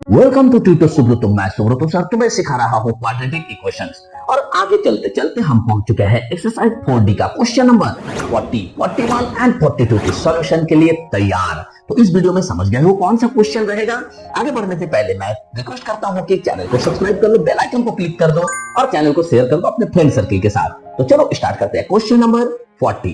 Welcome to tutor Subroto. मैं Subroto sir तुम्हें सिखा रहा हूँ क्वाड्रेटिक इक्वेशंस। और आगे चलते चलते हम पहुंच चुके हैं एक्सरसाइज 4D का क्वेश्चन नंबर 40, 41 एंड 42 के सॉल्यूशन के लिए तैयार। तो इस वीडियो में समझ गए हो कौन सा क्वेश्चन रहेगा। आगे बढ़ने से पहले मैं रिक्वेस्ट करता हूँ कि चैनल को सब्सक्राइब कर लो, बेल आइकन को क्लिक कर दो और चैनल को शेयर कर दो अपने फ्रेंड सर्किल के साथ। तो चलो स्टार्ट करते हैं क्वेश्चन नंबर 40।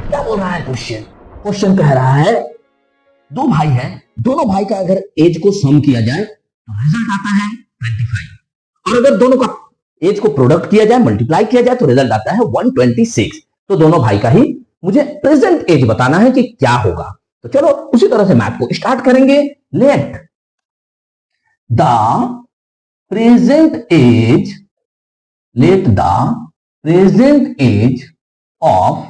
क्या बोल रहा है क्वेश्चन? क्वेश्चन कह रहा है दो भाई हैं, दोनों भाई का अगर एज को सम किया जाए तो रिजल्ट आता है 25, और अगर दोनों का एज को प्रोडक्ट किया जाए, मल्टीप्लाई किया जाए तो रिजल्ट आता है 126। तो दोनों भाई का ही मुझे प्रेजेंट एज बताना है कि क्या होगा। तो चलो उसी तरह से मैथ को स्टार्ट करेंगे। Let the present age of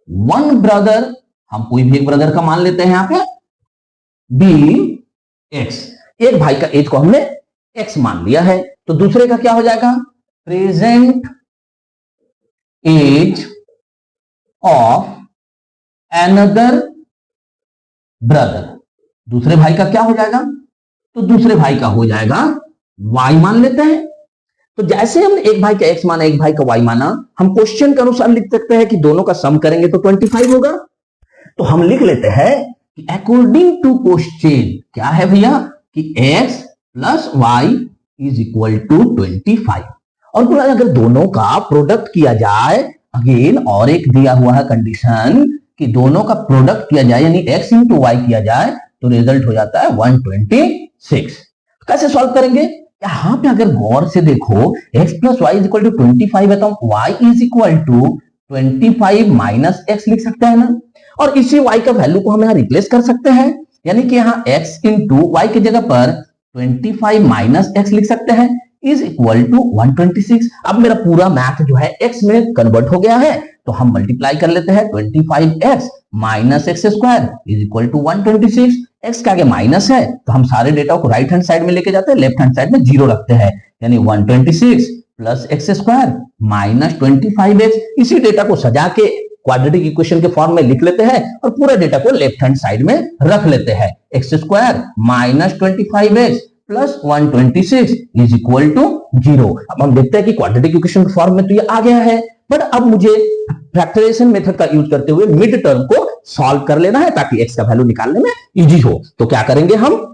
one brother, हम कोई भी एक ब्रदर का मान लेते हैं यहां पे, बी एक्स। एक भाई का एज को हमने एक्स मान लिया है, तो दूसरे का क्या हो जाएगा? Present age of another brother. दूसरे भाई का क्या हो जाएगा? तो दूसरे भाई का हो जाएगा वाई मान लेते हैं। तो जैसे हमने एक भाई का एक्स माना, एक भाई का वाई माना, हम क्वेश्चन के अनुसार लिख सकते हैं कि दोनों का सम करेंगे तो 25 होगा। तो हम लिख लेते हैं कि अकॉर्डिंग टू क्वेश्चन क्या है भैया कि x plus y is equal to 25। और बोला अगर दोनों का प्रोडक्ट किया जाए, अगेन और एक दिया हुआ है कंडीशन कि दोनों का प्रोडक्ट किया जाए यानी x इंटू वाई किया जाए तो रिजल्ट हो जाता है 126। कैसे सॉल्व करेंगे? यहां पे अगर गौर से देखो x plus y is equal to 25 है तो y is equal to 25 minus x लिख सकते हैं ना। और इसी y का वैल्यू को हम यहां रिप्लेस कर सकते हैं, यानी कि यहां x इंटू वाई की जगह पर 25 माइनस x लिख सकते हैं इज इक्वल टू 126। अब मेरा पूरा मैथ जो है x में कन्वर्ट हो गया है, तो हम मल्टीप्लाई कर लेते हैं 25x minus x square is equal to 126। x का आगे माइनस है तो हम सारे डेटा को राइट हैंड साइड में लेके जाते हैं, लेफ्ट हैंड साइड में जीरो रखते हैं, यानी 126 plus x square minus 25x। इसी डेटा को सजा के क्वाड्रेटिक इक्वेशन के फॉर्म में लिख लेते हैं और पूरा डेटा को लेफ्ट हैंड साइड में रख लेते हैं। X square minus 25x plus 126 is equal to 0। अब हम देखते हैं कि क्वाड्रेटिक इक्वेशन के फॉर्म में तो ये आ गया है, बट अब मुझे फैक्टराइजेशन मेथड का यूज करते हुए मिड टर्म को सॉल्व कर लेना है ताकि x का वैल्यू निकालने में इजी हो। तो क्या करेंगे, हम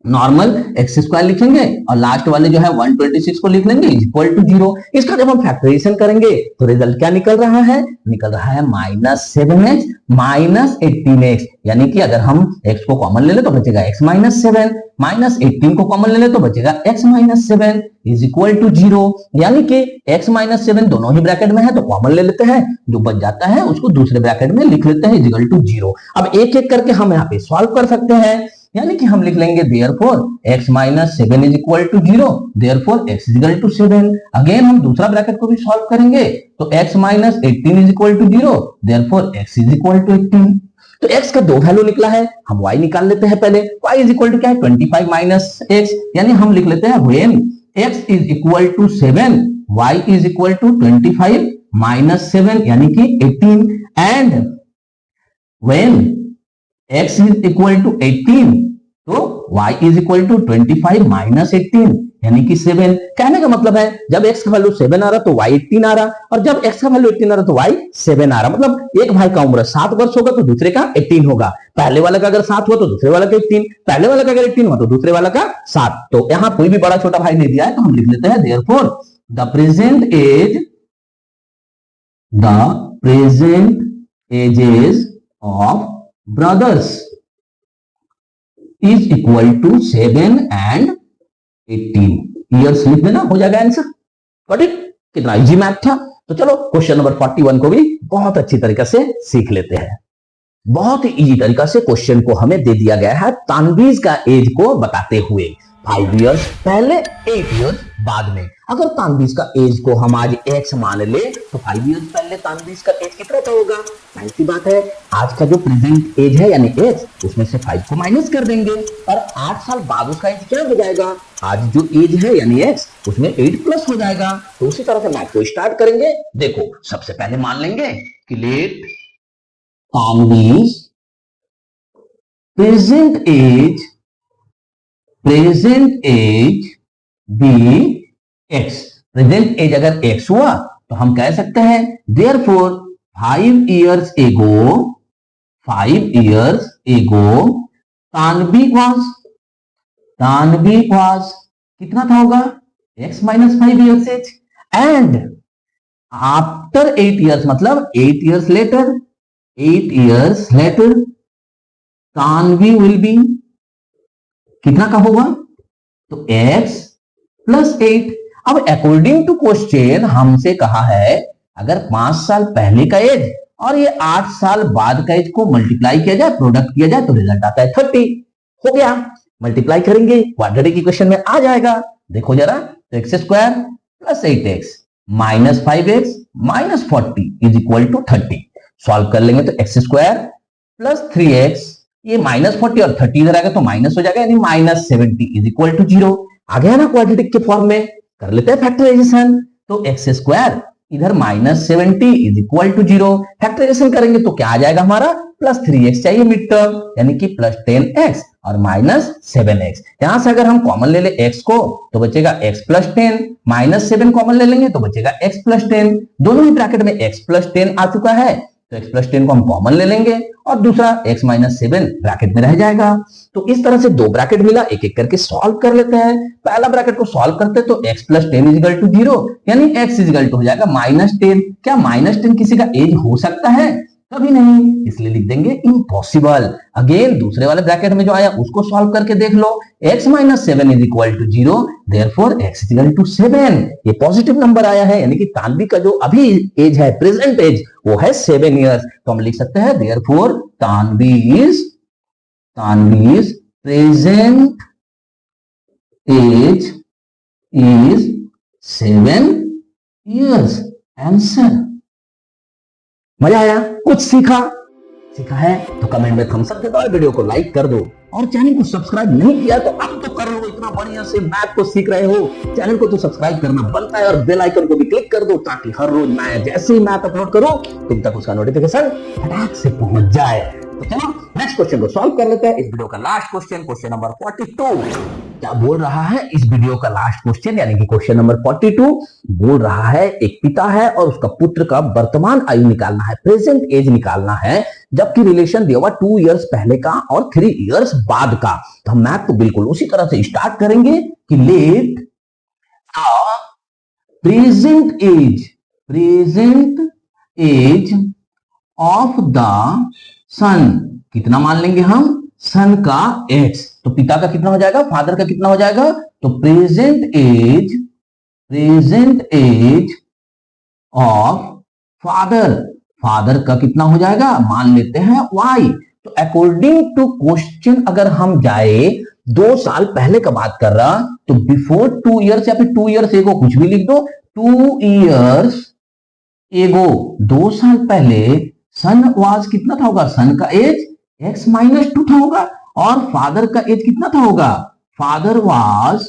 नॉर्मल एक्स स्क्वायर लिखेंगे और लास्ट वाले जो है 126 को लिख लेंगे इक्वल टू 0। इसका जब हम फैक्टराइजेशन करेंगे तो रिजल्ट क्या निकल रहा है? निकल रहा है माइनस 7x माइनस 18x, यानी कि अगर हम x को कॉमन ले ले तो बचेगा x माइनस 7, माइनस 18 को कॉमन ले ले तो बचेगा x minus 7 is equal to 0। यानी कि x माइनस 7 दोनों ही ब्रैकेट में है तो कॉमन ले लेते हैं, जो बच जाता है उसको दूसरे ब्रैकेट में लिख लेते हैं इज इक्वल टू 0। अब एक एक करके हम यहाँ पे सॉल्व कर सकते हैं, यानी कि हम लिख लेंगे therefore x minus 7 is equal to 0, therefore x is equal to 7। Again हम दूसरा ब्रैकेट को भी सॉल्व करेंगे तो x minus 18 is equal to 0, therefore x is equal to 18। तो x का दो वैल्यू निकला है, हम y निकाल लेते हैं पहले। y इज इक्वल टू क्या है? 25 माइनस x, यानी हम लिख लेते हैं when x is equal to 7 y is equal to 25 minus 7 यानी कि 18, and when x is equal to 18 तो y is equal to 25 minus 18 यानी कि 7। कहने का मतलब है जब x का वैल्यू 7 आ रहा तो y 18 आ रहा, और जब x का वैल्यू 18 आ रहा तो y 7 आ रहा। मतलब एक भाई का उम्र 7 वर्ष होगा तो दूसरे का 18 होगा। पहले वाला का अगर 7 हुआ तो दूसरे वाला का 18, पहले वाला का अगर 18 हुआ तो दूसरे वाला का 7। तो यहां कोई भी बड़ा छोटा भाई नहीं दिया है तो हम लिख लेते हैं therefore the present ages of brothers is equal to 7 and 18 years लिख देना, हो जाएगा आंसर। कितना इजी मैथ था। तो चलो क्वेश्चन नंबर 41 को भी बहुत अच्छी तरीके से सीख लेते हैं। बहुत ही इजी तरीका से क्वेश्चन को हमें दे दिया गया है तानवीज का एज को बताते हुए, 5 इयर्स पहले 8 इयर्स बाद में। अगर तानवीज का एज को हम आज x मान ले तो 5 इयर्स पहले तानवीज का एज कितना था होगा? जाहिर सी बात है आज का जो प्रेजेंट एज है यानी x, उसमें से 5 को माइनस कर देंगे और 8 साल बाद उसका एज क्या हो जाएगा? आज जो एज है यानी x, उसमें 8 प्लस हो जाएगा। तो उसी तरह से मैथ को स्टार्ट करेंगे। देखो सबसे पहले मान लेंगे कि let Tanvi's present age present age be x. Present age अगर एक्स हुआ तो हम कह सकते हैं therefore 5 years ago Tanvi was कितना था होगा x minus 5 years age, and after 8 years मतलब 8 years later Tanvi will be कितना का होगा तो x प्लस 8। अब अकॉर्डिंग टू क्वेश्चन हमसे कहा है अगर 5 साल पहले का एज और ये 8 साल बाद का एज को मल्टीप्लाई किया जाए, प्रोडक्ट किया जाए तो रिजल्ट आता है 30। हो गया, मल्टीप्लाई करेंगे क्वाड्रेटिक इक्वेशन में आ जाएगा। देखो जरा, तो x square plus 8x minus 5x minus 40 is equal to 30। Solve कर लेंगे तो एक्स स्क्वायर प्लस 3x, ये माइनस 40 और 30 इधर आएगा तो माइनस हो जाएगा, यानी माइनस 70 इज इक्वल टू 0। आ गया ना क्वाड्रेटिक के फॉर्म में। कर लेते हैं फैक्टराइजेशन, तो एक्स स्क्वायर इधर minus 70 is equal to 0। Factorisation करेंगे तो क्या आ जाएगा हमारा प्लस 3x चाहिए मिड टर्म, यानी कि प्लस 10x और माइनस 7x। यहां से अगर हम कॉमन ले ले x को तो बचेगा x प्लस 10, माइनस 7 कॉमन ले लेंगे तो बचेगा x प्लस 10। दोनों ही ब्रैकेट में x प्लस 10 आ चुका है तो x प्लस 10 को हम कॉमन ले लेंगे और दूसरा x माइनस 7 ब्रैकेट में रह जाएगा। तो इस तरह से दो ब्रैकेट मिला, एक एक करके सॉल्व कर लेते हैं। पहला ब्रैकेट को सॉल्व करते हैं तो x प्लस 10 इजिकल टू 0, यानी x इजिकल टू हो जाएगा माइनस 10। क्या माइनस 10 किसी का एज हो सकता है? कभी नहीं, इसलिए लिख देंगे इम्पॉसिबल। अगेन दूसरे वाले ब्रैकेट में जो आया उसको सॉल्व करके देख लो, x minus 7 is equal to 0, therefore x is equal to 7। ये पॉजिटिव नंबर आया है, यानी कि तानवी का जो अभी एज है, प्रेजेंट एज, वो है 7 इयर्स। तो हम लिख सकते हैं therefore Tanvi is present age is 7 years. Answer. मजा आया? कुछ सीखा है तो कमेंट में थम्स अप दे दो, वीडियो को लाइक कर दो और चैनल को सब्सक्राइब नहीं किया तो अब तो कर लो। इतना बढ़िया से मैथ को सीख रहे हो, चैनल को तो सब्सक्राइब करना बनता है और बेल आइकन को भी क्लिक कर दो ताकि हर रोज मैं जैसे ही मैथ अपलोड करूं तुम तक उसका नोटिफिकेशन फटाक से पहुंच जाए। तो चलो नेक्स्ट क्वेश्चन को सॉल्व कर लेते हैं। इस वीडियो का लास्ट क्वेश्चन, क्वेश्चन नंबर 42 क्या बोल रहा है? इस वीडियो का लास्ट क्वेश्चन यानी कि क्वेश्चन नंबर 42 बोल रहा है एक पिता है और उसका पुत्र का वर्तमान आयु निकालना है, प्रेजेंट एज निकालना है, जबकि रिलेशन दिया हुआ 2 इयर्स पहले का और 3 इयर्स बाद का। तो हम मैथ को बिल्कुल उसी तरह से स्टार्ट करेंगे कि let present age of the son, कितना मान लेंगे हम? सन का एक्स, तो पिता का कितना हो जाएगा, फादर का कितना हो जाएगा? तो प्रेजेंट एज ऑफ फादर का कितना हो जाएगा? मान लेते हैं y। तो अकॉर्डिंग टू क्वेश्चन अगर हम जाए 2 साल पहले का बात कर रहा तो बिफोर 2 इयर्स या फिर 2 इयर्स एगो, कुछ भी लिख दो। 2 इयर्स एगो, 2 साल पहले सन वाज कितना था होगा? सन का एज x माइनस 2 था होगा और फादर का एज कितना था होगा? फादर वाज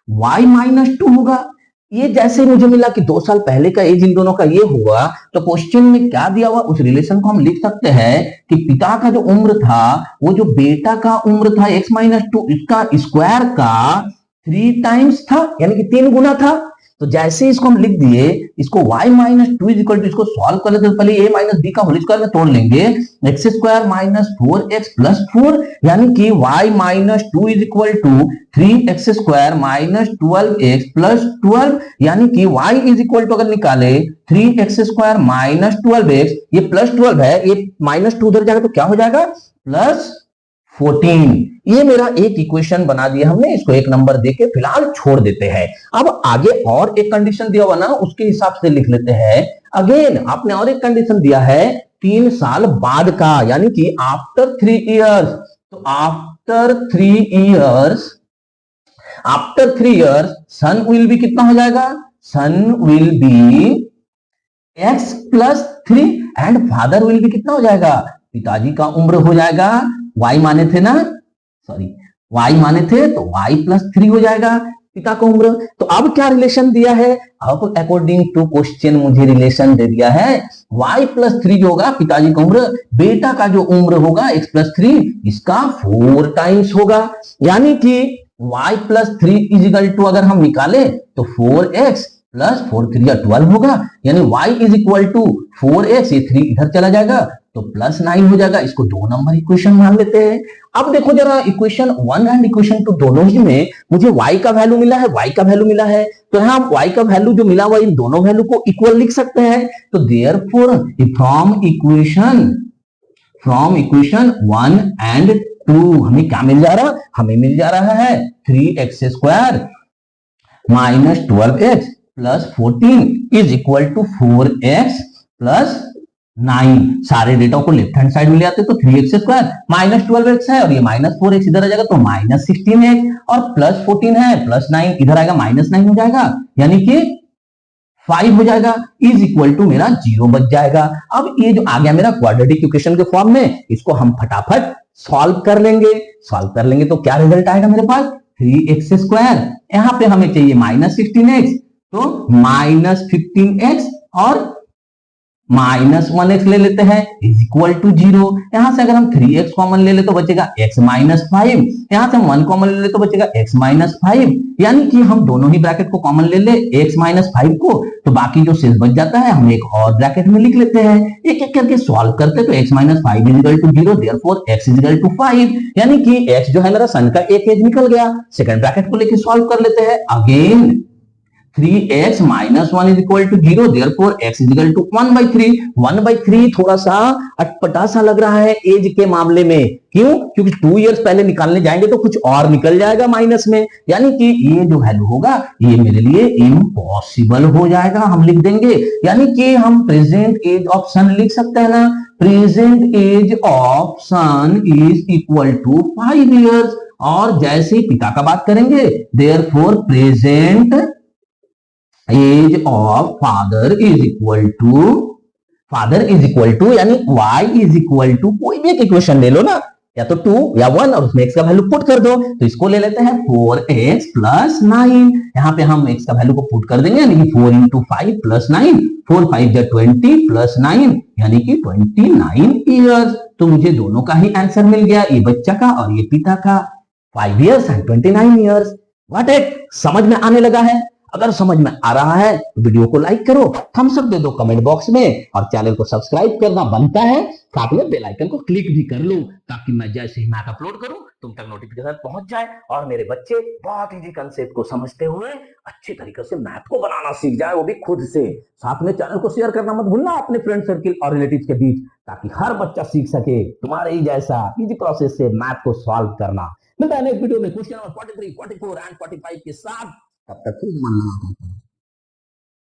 y माइनस 2 होगा। ये जैसे मुझे मिला कि 2 साल पहले का एज इन दोनों का ये हुआ, तो क्वेश्चन में क्या दिया हुआ उस रिलेशन को हम लिख सकते हैं कि पिता का जो उम्र था वो जो बेटा का उम्र था x माइनस 2, इसका स्क्वायर का 3 टाइम्स था, यानी कि 3 गुना था। तो जैसे इसको हम लिख दिए, इसको y minus 2 is equal to, इसको सॉल्व कर लेते हैं, पहले a माइनस b का होल स्क्वायर में तोड़ लेंगे, x square minus 4x plus 4, यानी कि y minus 2 is equal to 3x square minus 12x plus 12, यानी कि y इज इक्वल टू अगर निकाले 3x स्क्वायर माइनस 12x, ये प्लस 12 है, ये माइनस 2 उधर जाएगा तो क्या हो जाएगा? प्लस 14। ये मेरा एक इक्वेशन बना दिया हमने, इसको 1 नंबर देके फिलहाल छोड़ देते हैं। अब आगे और एक कंडीशन दिया हुआ ना, उसके हिसाब से लिख लेते हैं। अगेन आपने और एक कंडीशन दिया है 3 साल बाद का, यानी कि आफ्टर 3 इयर्स। तो after 3 years son will be कितना हो जाएगा? Son will be x plus 3 and father will be कितना हो जाएगा? पिताजी का उम्र हो जाएगा, y माने थे ना, y माने थे तो y प्लस 3 हो जाएगा पिता का उम्र। तो अब क्या रिलेशन दिया है? अब अकॉर्डिंग टू क्वेश्चन मुझे रिलेशन दे दिया है y प्लस 3 जो होगा पिताजी का उम्र, बेटा का जो उम्र होगा x प्लस 3, इसका 4 टाइम्स होगा, यानी कि y plus 3 is equal to अगर हम निकाले तो 4x प्लस 4 3 12 होगा, यानी y is equal to 4x, ये 3 इधर चला जाएगा तो प्लस 9 हो जाएगा। इसको 2 नंबर इक्वेशन मान लेते हैं। अब देखो जरा इक्वेशन 1 एंड इक्वेशन 2 दोनों ही में मुझे y का वैल्यू मिला है, y का वैल्यू मिला है, तो यहाँ y का वैल्यू जो मिला हुआ इन दोनों वैल्यू को इक्वल लिख सकते हैं। तो देयरफॉर फ्रॉम इक्वेशन 1 एंड 2 हमें क्या मिल जा रहा है, हमें मिल जा रहा है 3x square minus 12x plus 14 is equal to 4x plus 9। सारे डेटा को लेफ्ट हैंड साइड में ले आते तो 3x स्क्वायर माइनस 12x है और ये माइनस 4x इधर आ जाएगा तो माइनस 16x और प्लस 14 है प्लस 9 इधर आएगा माइनस 9 हो जाएगा, यानी कि 5 हो जाएगा, इज इक्वल टू मेरा 0 बच जाएगा। अब ये जो आ गया मेरा क्वाड्रेटिक इक्वेशन के फॉर्म में, इसको हम फटाफट सॉल्व कर लेंगे तो क्या रिजल्ट आएगा मेरे पास 3x स्क्वायर, यहां पे हमें चाहिए माइनस 16x तो माइनस 15x और माइनस 1x ले लेते हैं इज इक्वल टू 0। यहां से अगर हम 3x कॉमन ले ले तो बचेगा x माइनस 5, यहां से हम 1 कॉमन ले ले तो बचेगा x माइनस 5, यानी कि हम दोनों ही ब्रैकेट को कॉमन ले ले x माइनस 5 को, तो बाकी जो शेष बच जाता है हम एक और ब्रैकेट में लिख लेते हैं। एक एक करके सॉल्व करते तो x minus 5 is equal to 0, therefore x is equal to 5, यानी कि x जो है मेरा सन का एक एज निकल गया। सेकंड ब्रैकेट को लेके सॉल्व कर लेते हैं। Again 3x minus 1 is equal to 0, therefore x is equal to 1 by 3। 1 by 3 थोड़ा सा अटपटा सा लग रहा है एज के मामले में, क्यों? क्योंकि 2 इयर्स पहले निकालने जाएंगे तो कुछ और निकल जाएगा माइनस में, यानी कि ये जो वैल्यू होगा ये मेरे लिए इम्पॉसिबल हो जाएगा, हम लिख देंगे। यानी कि हम प्रेजेंट एज ऑफ सन लिख सकते हैं ना, present age of son is equal to 5 years. और जैसे ही पिता का बात करेंगे therefore present age of father is equal to यानी y इज इक्वल टू कोई भी एक इक्वेशन ले लो ना, या तो 2 या 1 और उसमें x का वैल्यू पुट कर दो। तो इसको ले लेते हैं 4x प्लस 9, यहाँ पे हम x का वैल्यू को पुट कर देंगे, यानी कि 4 इंटू 5 प्लस 9, 4 5 जा 20 प्लस 9 यानी कि 29 ईयर्स। तो मुझे दोनों का ही आंसर मिल गया, ये बच्चा का और ये पिता का, 5 years and 29 years. What it समझ में आने लगा है? अगर समझ में आ रहा है तो वीडियो को लाइक करो, थम्स अप दे दो कमेंट बॉक्स में, और चैनल को सब्सक्राइब करना बनता है, साथ में बेल आइकन को क्लिक भी कर लो ताकि मैं जैसे ही मैथ अपलोड करूं तुम तक नोटिफिकेशन पहुंच जाए और मेरे बच्चे बहुत इजी कंसेप्ट को समझते हुए अच्छी तरीके से मैथ को बनाना सीख जाए, वो भी खुद से। साथ में चैनल को शेयर करना मत भूलना अपने फ्रेंड सर्किल और रिलेटिव्स के बीच, ताकि हर बच्चा सीख सके तुम्हारे ही जैसा इजी प्रोसेस से मैथ को सॉल्व करना। मिलता है नेक्स्ट वीडियो में क्वेश्चन नंबर 43, 44 एंड 45 के साथ। तब तक खूब मन लगा।